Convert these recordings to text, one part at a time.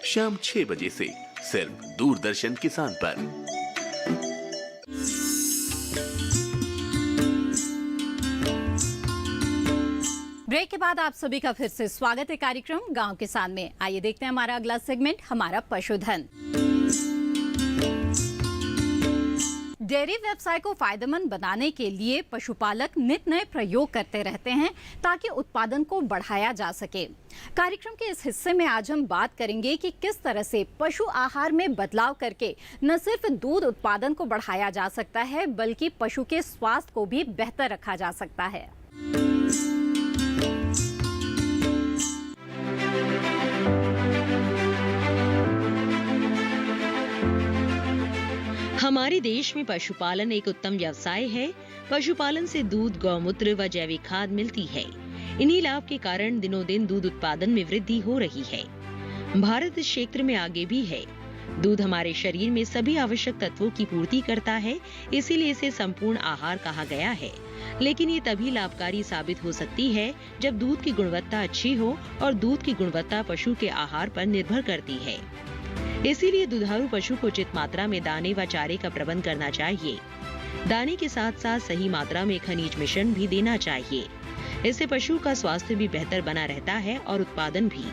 शाम 6 बजे से सिर्फ दूरदर्शन किसान पर। ब्रेक के बाद आप सभी का फिर से स्वागत है कार्यक्रम गांव किसान में। आइए देखते हैं हमारा अगला सेगमेंट, हमारा पशुधन। डेयरी व्यवसाय को फायदेमंद बनाने के लिए पशुपालक नित नए प्रयोग करते रहते हैं ताकि उत्पादन को बढ़ाया जा सके। कार्यक्रम के इस हिस्से में आज हम बात करेंगे कि किस तरह से पशु आहार में बदलाव करके न सिर्फ दूध उत्पादन को बढ़ाया जा सकता है बल्कि पशु के स्वास्थ्य को भी बेहतर रखा जा सकता है। हमारे देश में पशुपालन एक उत्तम व्यवसाय है। पशुपालन से दूध, गौमूत्र व जैविक खाद मिलती है। इन्हीं लाभ के कारण दिनों दिन दूध उत्पादन में वृद्धि हो रही है। भारत इस क्षेत्र में आगे भी है। दूध हमारे शरीर में सभी आवश्यक तत्वों की पूर्ति करता है, इसीलिए इसे संपूर्ण आहार कहा गया है। लेकिन ये तभी लाभकारी साबित हो सकती है जब दूध की गुणवत्ता अच्छी हो, और दूध की गुणवत्ता पशु के आहार पर निर्भर करती है। इसीलिए दुधारू पशु को उचित मात्रा में दाने व चारे का प्रबंध करना चाहिए। दाने के साथ साथ सही मात्रा में खनिज मिश्रण भी देना चाहिए। इससे पशु का स्वास्थ्य भी बेहतर बना रहता है और उत्पादन भी।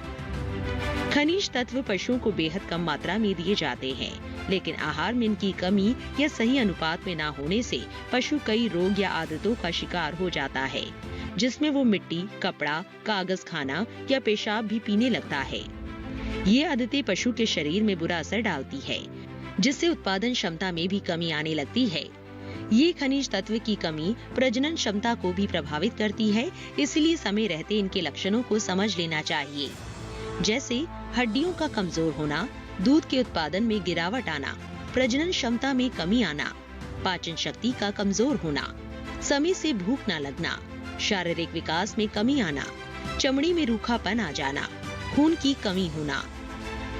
खनिज तत्व पशुओं को बेहद कम मात्रा में दिए जाते हैं, लेकिन आहार में इनकी कमी या सही अनुपात में न होने से पशु कई रोग या आदतों का शिकार हो जाता है, जिसमें वो मिट्टी, कपड़ा, कागज खाना या पेशाब भी पीने लगता है। ये आदतें पशु के शरीर में बुरा असर डालती है, जिससे उत्पादन क्षमता में भी कमी आने लगती है। ये खनिज तत्व की कमी प्रजनन क्षमता को भी प्रभावित करती है, इसलिए समय रहते इनके लक्षणों को समझ लेना चाहिए, जैसे हड्डियों का कमजोर होना, दूध के उत्पादन में गिरावट आना, प्रजनन क्षमता में कमी आना, पाचन शक्ति का कमजोर होना, समय से भूख न लगना, शारीरिक विकास में कमी आना, चमड़ी में रूखापन आ जाना, खून की कमी होना।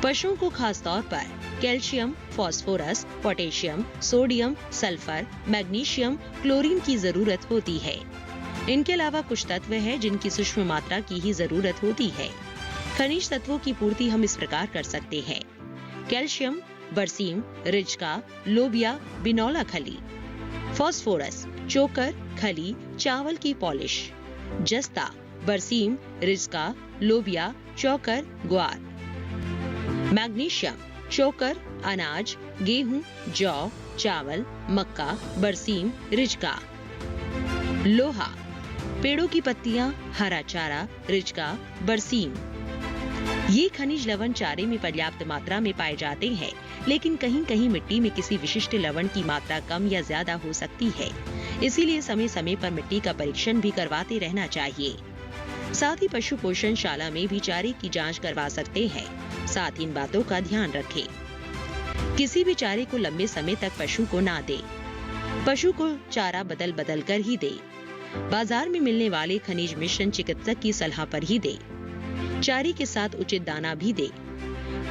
पशुओं को खास तौर पर calcium, phosphorus, potassium, sodium, sulphur, magnesium, chlorine की जरूरत होती है। इनके अलावा कुछ तत्व हैं जिनकी सूक्ष्म मात्रा की ही जरूरत होती है। खनिज तत्वों की पूर्ति हम इस प्रकार कर सकते हैं: कैल्शियम, बरसीम, रिजका, लोबिया, बिनौला खली; फास्फोरस, चोकर, खली, चावल की पॉलिश; जस्ता, बरसीम, रिजका, लोबिया, चोकर, ग्वार; मैग्नीशियम, चोकर, अनाज, गेहूं, जौ, चावल, मक्का, बरसीम, रिजका; लोहा, पेड़ों की पत्तियां, हरा चारा, रिजका, बरसीम। ये खनिज लवण चारे में पर्याप्त मात्रा में पाए जाते हैं, लेकिन कहीं कहीं मिट्टी में किसी विशिष्ट लवण की मात्रा कम या ज्यादा हो सकती है। इसीलिए समय समय पर मिट्टी का परीक्षण भी करवाते रहना चाहिए। साथ ही पशु पोषण शाला में भी चारे की जांच करवा सकते हैं। साथ ही इन बातों का ध्यान रखें। किसी भी चारे को लंबे समय तक पशु को ना दे। पशु को चारा बदल बदल कर ही दे। बाजार में मिलने वाले खनिज मिश्रण चिकित्सक की सलाह पर ही दे। चारे के साथ उचित दाना भी दे।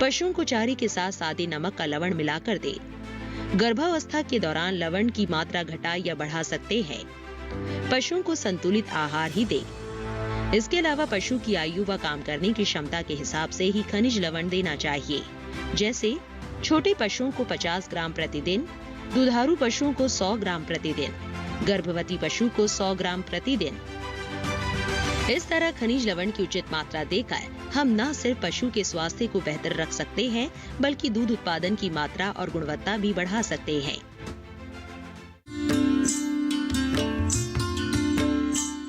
पशुओं को चारे के साथ सादे नमक का लवण मिलाकर दे। गर्भावस्था के दौरान लवण की मात्रा घटा या बढ़ा सकते हैं। पशुओं को संतुलित आहार ही दे। इसके अलावा पशु की आयु व काम करने की क्षमता के हिसाब से ही खनिज लवण देना चाहिए। जैसे छोटे पशुओं को 50 ग्राम प्रतिदिन, दुधारू पशुओं को 100 ग्राम प्रतिदिन, गर्भवती पशु को 100 ग्राम प्रतिदिन। इस तरह खनिज लवण की उचित मात्रा देकर हम न सिर्फ पशु के स्वास्थ्य को बेहतर रख सकते हैं, बल्कि दूध उत्पादन की मात्रा और गुणवत्ता भी बढ़ा सकते हैं।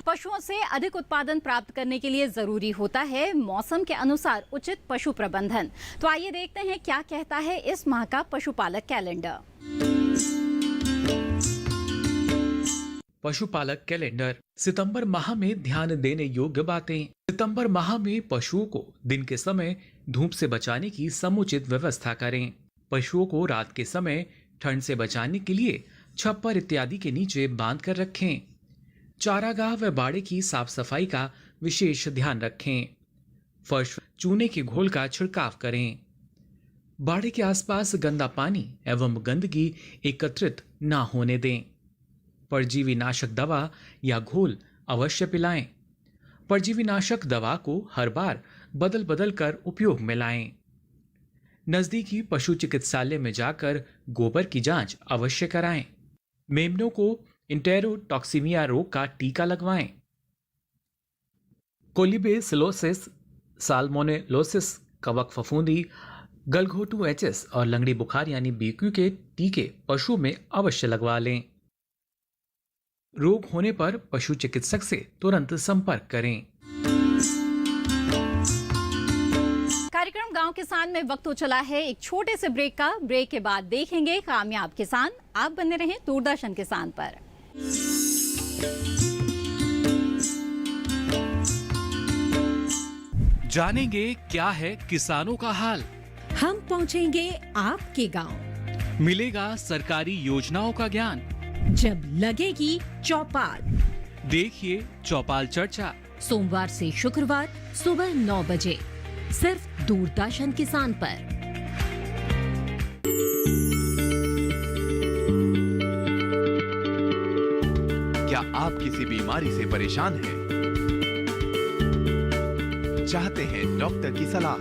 पशुओं से अधिक उत्पादन प्राप्त करने के लिए जरूरी होता है मौसम के अनुसार उचित पशु प्रबंधन। तो आइए देखते हैं क्या कहता है इस माह का पशुपालक कैलेंडर। पशुपालक कैलेंडर। सितंबर माह में ध्यान देने योग्य बातें। सितंबर माह में पशुओं को दिन के समय धूप से बचाने की समुचित व्यवस्था करें। पशुओं को रात के समय ठंड से बचाने के लिए छप्पर इत्यादि के नीचे बांध कर रखें। चारागाह व बाड़े की साफ सफाई का विशेष ध्यान रखें। फर्श चूने के घोल का छिड़काव करें। बाड़े के आसपास गंदा पानी एवं गंदगी एकत्रित ना होने दें। परजीवी नाशक दवा या घोल अवश्य पिलाएं। परजीवी नाशक दवा को हर बार बदल बदल कर उपयोग में लाएं। नजदीकी पशु चिकित्सालय में जाकर गोबर की जांच अवश्य कराएं। मेमनों को इंटेरोटॉक्सीमिया रोग का टीका लगवाएं। कोलिबेसिलोसिस, साल्मोनेलोसिस, कवक फफूंदी, गलघोटू एचएस और लंगड़ी बुखार यानी बीक्यू के टीके पशु में अवश्य लगवा लें। रोग होने पर पशु चिकित्सक से तुरंत संपर्क करें। कार्यक्रम गांव किसान में वक्त हो चला है एक छोटे से ब्रेक का। ब्रेक के बाद देखेंगे कामयाब किसान। आप बने रहें दूरदर्शन किसान पर। जानेंगे क्या है किसानों का हाल। हम पहुंचेंगे आपके गांव। मिलेगा सरकारी योजनाओं का ज्ञान। जब लगेगी चौपाल, देखिए चौपाल चर्चा सोमवार से शुक्रवार सुबह 9 बजे सिर्फ दूरदर्शन किसान पर। क्या आप किसी बीमारी से परेशान हैं? चाहते हैं डॉक्टर की सलाह?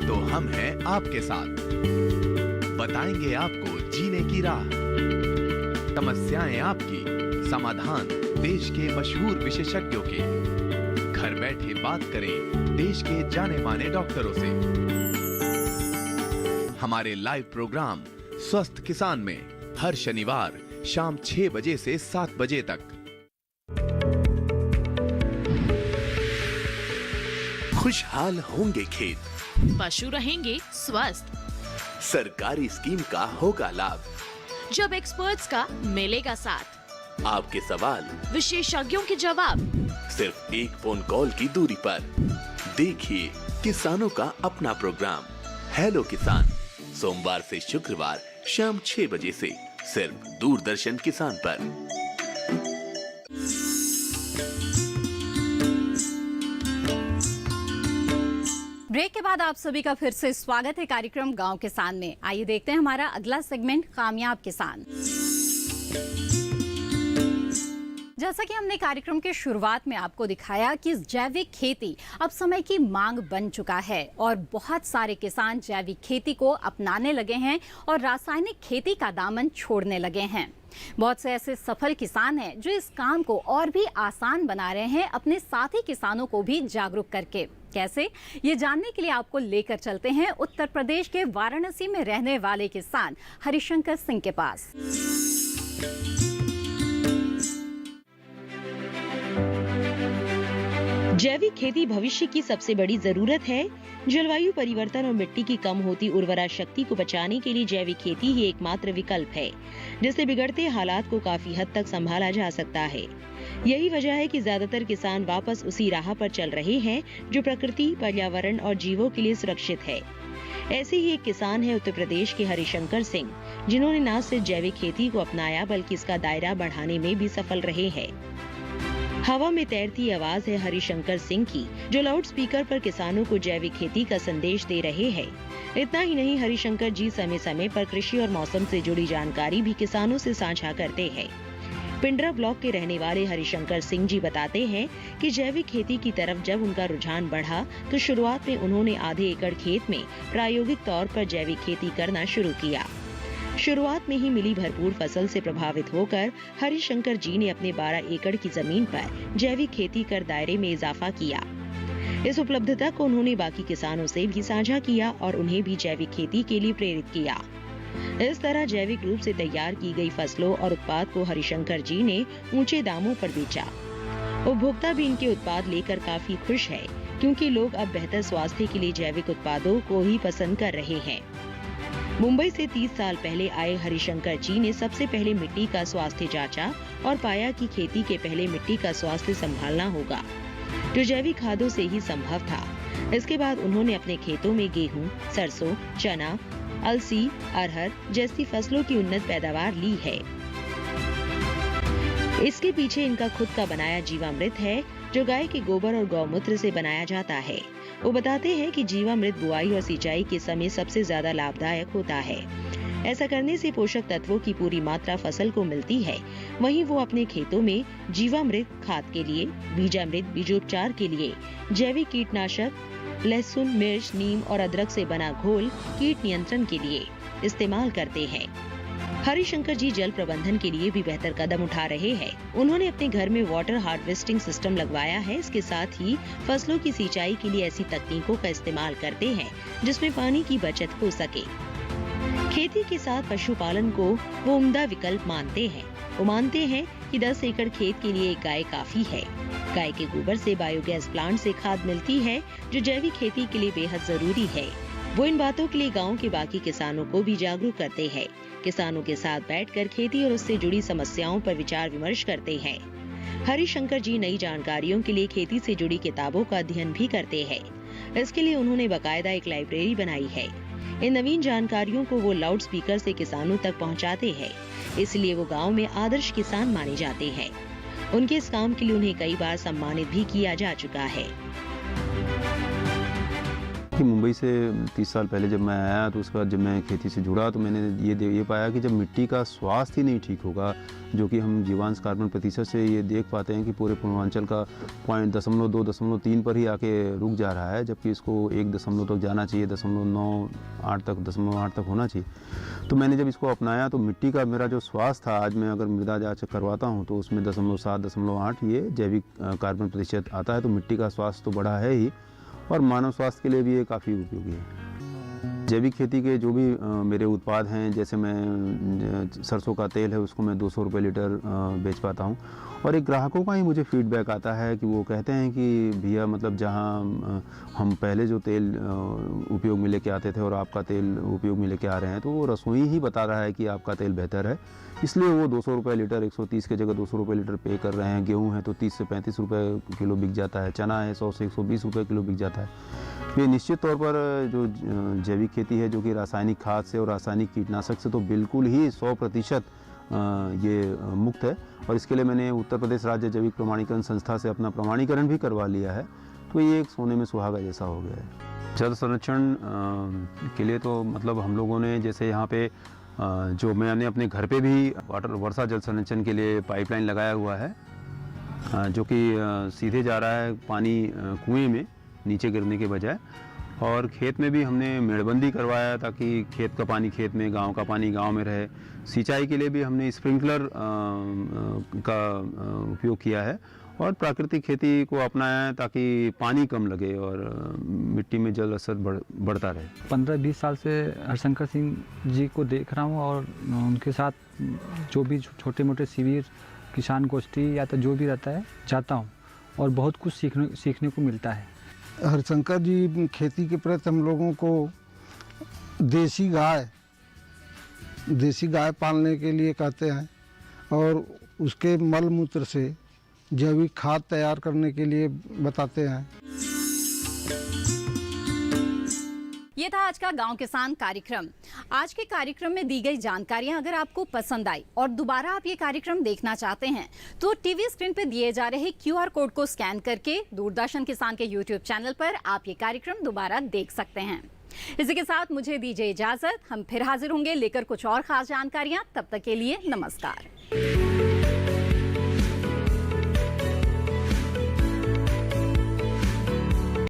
तो हम हैं आपके साथ। बताएंगे आपको जीने की राह। समस्याएं आपकी, समाधान देश के मशहूर विशेषज्ञों के। घर बैठे बात करें देश के जाने माने डॉक्टरों से। हमारे लाइव प्रोग्राम स्वस्थ किसान में हर शनिवार शाम 6 बजे से 7 बजे तक। खुशहाल होंगे खेत, पशु रहेंगे स्वस्थ, सरकारी स्कीम का होगा लाभ। जब एक्सपर्ट्स का मिलेगा साथ, आपके सवाल, विशेषज्ञों के जवाब, सिर्फ एक फोन कॉल की दूरी पर। देखिए किसानों का अपना प्रोग्राम हेलो किसान, सोमवार से शुक्रवार शाम 6 बजे से सिर्फ दूरदर्शन किसान पर। ब्रेक के बाद आप सभी का फिर से स्वागत है कार्यक्रम गांव किसान में। आइए देखते हैं हमारा अगला सेगमेंट कामयाब किसान। जैसा कि हमने कार्यक्रम के शुरुआत में आपको दिखाया कि जैविक खेती अब समय की मांग बन चुका है और बहुत सारे किसान जैविक खेती को अपनाने लगे हैं और रासायनिक खेती का दामन छोड़ने लगे हैं। बहुत से ऐसे सफल किसान हैं जो इस काम को और भी आसान बना रहे हैं, अपने साथी किसानों को भी जागरूक करके। कैसे, ये जानने के लिए आपको लेकर चलते हैं उत्तर प्रदेश के वाराणसी में रहने वाले किसान हरिशंकर सिंह के पास। जैविक खेती भविष्य की सबसे बड़ी जरूरत है। जलवायु परिवर्तन और मिट्टी की कम होती उर्वरा शक्ति को बचाने के लिए जैविक खेती ही एकमात्र विकल्प है, जिससे बिगड़ते हालात को काफी हद तक संभाला जा सकता है। यही वजह है कि ज्यादातर किसान वापस उसी राह पर चल रहे हैं जो प्रकृति, पर्यावरण और जीवों के लिए सुरक्षित है। ऐसे ही एक किसान है उत्तर प्रदेश के हरिशंकर सिंह, जिन्होंने न सिर्फ जैविक खेती को अपनाया बल्कि इसका दायरा बढ़ाने में भी सफल रहे हैं। हवा में तैरती आवाज है हरिशंकर सिंह की, जो लाउड स्पीकर पर किसानों को जैविक खेती का संदेश दे रहे हैं। इतना ही नहीं, हरिशंकर जी समय समय पर कृषि और मौसम से जुड़ी जानकारी भी किसानों से साझा करते हैं। पिंडरा ब्लॉक के रहने वाले हरिशंकर सिंह जी बताते हैं कि जैविक खेती की तरफ जब उनका रुझान बढ़ा तो शुरुआत में उन्होंने आधे एकड़ खेत में प्रायोगिक तौर पर जैविक खेती करना शुरू किया। शुरुआत में ही मिली भरपूर फसल से प्रभावित होकर हरिशंकर जी ने अपने 12 एकड़ की जमीन पर जैविक खेती कर दायरे में इजाफा किया। इस उपलब्धता को उन्होंने बाकी किसानों से भी साझा किया और उन्हें भी जैविक खेती के लिए प्रेरित किया। इस तरह जैविक रूप से तैयार की गई फसलों और उत्पाद को हरिशंकर जी ने ऊंचे दामों पर बेचा। उपभोक्ता भी इनके उत्पाद लेकर काफी खुश है, क्योंकि लोग अब बेहतर स्वास्थ्य के लिए जैविक उत्पादों को ही पसंद कर रहे हैं। मुंबई से 30 साल पहले आए हरिशंकर जी ने सबसे पहले मिट्टी का स्वास्थ्य जांचा और पाया कि खेती के पहले मिट्टी का स्वास्थ्य संभालना होगा, जो जैविक खादों से ही संभव था। इसके बाद उन्होंने अपने खेतों में गेहूं, सरसों, चना, अलसी, अरहर जैसी फसलों की उन्नत पैदावार ली है। इसके पीछे इनका खुद का बनाया जीवामृत है, जो गाय के गोबर और गौमूत्र से बनाया जाता है। वो बताते हैं कि जीवामृत बुआई और सिंचाई के समय सबसे ज्यादा लाभदायक होता है। ऐसा करने से पोषक तत्वों की पूरी मात्रा फसल को मिलती है। वहीं वो अपने खेतों में जीवामृत खाद के लिए, बीजामृत बीजोपचार के लिए, जैविक कीटनाशक लहसुन, मिर्च, नीम और अदरक से बना घोल कीट नियंत्रण के लिए इस्तेमाल करते हैं। हरिशंकर जी जल प्रबंधन के लिए भी बेहतर कदम उठा रहे हैं। उन्होंने अपने घर में वाटर हार्वेस्टिंग सिस्टम लगवाया है। इसके साथ ही फसलों की सिंचाई के लिए ऐसी तकनीकों का इस्तेमाल करते हैं जिसमें पानी की बचत हो सके। खेती के साथ पशुपालन को वो उम्दा विकल्प मानते हैं। वो मानते हैं कि 10 एकड़ खेत के लिए एक गाय काफी है। गाय के गोबर से बायोगैस प्लांट से खाद मिलती है जो जैविक खेती के लिए बेहद जरूरी है। वो इन बातों के लिए गांव के बाकी किसानों को भी जागरूक करते हैं। किसानों के साथ बैठकर खेती और उससे जुड़ी समस्याओं पर विचार विमर्श करते हैं। हरिशंकर जी नई जानकारियों के लिए खेती से जुड़ी किताबों का अध्ययन भी करते हैं। इसके लिए उन्होंने बाकायदा एक लाइब्रेरी बनाई है। इन नवीन जानकारियों को वो लाउड स्पीकर से किसानों तक पहुंचाते हैं। इसलिए वो गांव में आदर्श किसान माने जाते हैं। उनके इस काम के लिए उन्हें कई बार सम्मानित भी किया जा चुका है। कि मुंबई से 30 साल पहले जब मैं आया तो उसके बाद जब मैं खेती से जुड़ा तो मैंने ये पाया कि जब मिट्टी का स्वास्थ्य ही नहीं ठीक होगा, जो कि हम जीवांश कार्बन प्रतिशत से ये देख पाते हैं कि पूरे पूर्वांचल का 0.2-0.3 पर ही आके रुक जा रहा है, जबकि इसको 1 तक जाना चाहिए, 0.98 तक 0.8 तक होना चाहिए। तो मैंने जब इसको अपनाया तो मिट्टी का मेरा जो स्वास्थ्य था, आज मैं अगर मृदा जांच करवाता हूँ तो उसमें 0.7 0.8 ये जैविक कार्बन प्रतिशत आता है। तो मिट्टी का स्वास्थ्य तो बढ़ा है ही, और मानव स्वास्थ्य के लिए भी ये काफ़ी उपयोगी है। जैविक खेती के जो भी मेरे उत्पाद हैं, जैसे मैं सरसों का तेल है उसको मैं 200 रुपये लीटर बेच पाता हूँ। और एक ग्राहकों का ही मुझे फीडबैक आता है कि वो कहते हैं कि भैया मतलब जहाँ हम पहले जो तेल उपयोग में लेके आते थे और आपका तेल उपयोग में लेके आ रहे हैं, तो वो रसोई ही बता रहा है कि आपका तेल बेहतर है, इसलिए वो 200 रुपये लीटर 130 की जगह 200 रुपये लीटर पे कर रहे हैं। गेहूँ है तो 30 से 35 रुपये किलो बिक जाता है, चना है 100 से 120 रुपये किलो बिक जाता है। ये निश्चित तौर पर जो जैविक खेती है, जो कि रासायनिक खाद से और रासायनिक कीटनाशक से तो बिल्कुल ही 100% ये मुक्त है। और इसके लिए मैंने उत्तर प्रदेश राज्य जैविक प्रमाणीकरण संस्था से अपना प्रमाणीकरण भी करवा लिया है। तो ये एक सोने में सुहागा जैसा हो गया है। जल संरक्षण के लिए तो मतलब हम लोगों ने जैसे यहाँ पे जो मैंने अपने घर पे भी वर्षा जल संरक्षण के लिए पाइपलाइन लगाया हुआ है, जो कि सीधे जा रहा है पानी कुएं में नीचे गिरने के बजाय। और खेत में भी हमने मेड़बंदी करवाया ताकि खेत का पानी खेत में, गांव का पानी गांव में रहे। सिंचाई के लिए भी हमने स्प्रिंकलर का उपयोग किया है और प्राकृतिक खेती को अपनाया है ताकि पानी कम लगे और मिट्टी में जल स्तर बढ़ता रहे। 15-20 साल से हरिशंकर सिंह जी को देख रहा हूँ और उनके साथ जो भी छोटे मोटे शिविर, किसान गोष्ठी या तो जो भी रहता है जाता हूँ और बहुत कुछ सीखने को मिलता है। हरिशंकर जी खेती के प्रति हम लोगों को देसी गाय पालने के लिए कहते हैं और उसके मल मूत्र से जैविक खाद तैयार करने के लिए बताते हैं। ये था आज का गांव किसान कार्यक्रम। आज के कार्यक्रम में दी गई जानकारियां अगर आपको पसंद आई और दोबारा आप ये कार्यक्रम देखना चाहते हैं तो टीवी स्क्रीन पर दिए जा रहे QR कोड को स्कैन करके दूरदर्शन किसान के YouTube चैनल पर आप ये कार्यक्रम दोबारा देख सकते हैं। इसी के साथ मुझे दीजिए इजाजत। हम फिर हाजिर होंगे लेकर कुछ और खास जानकारियां। तब तक के लिए नमस्कार।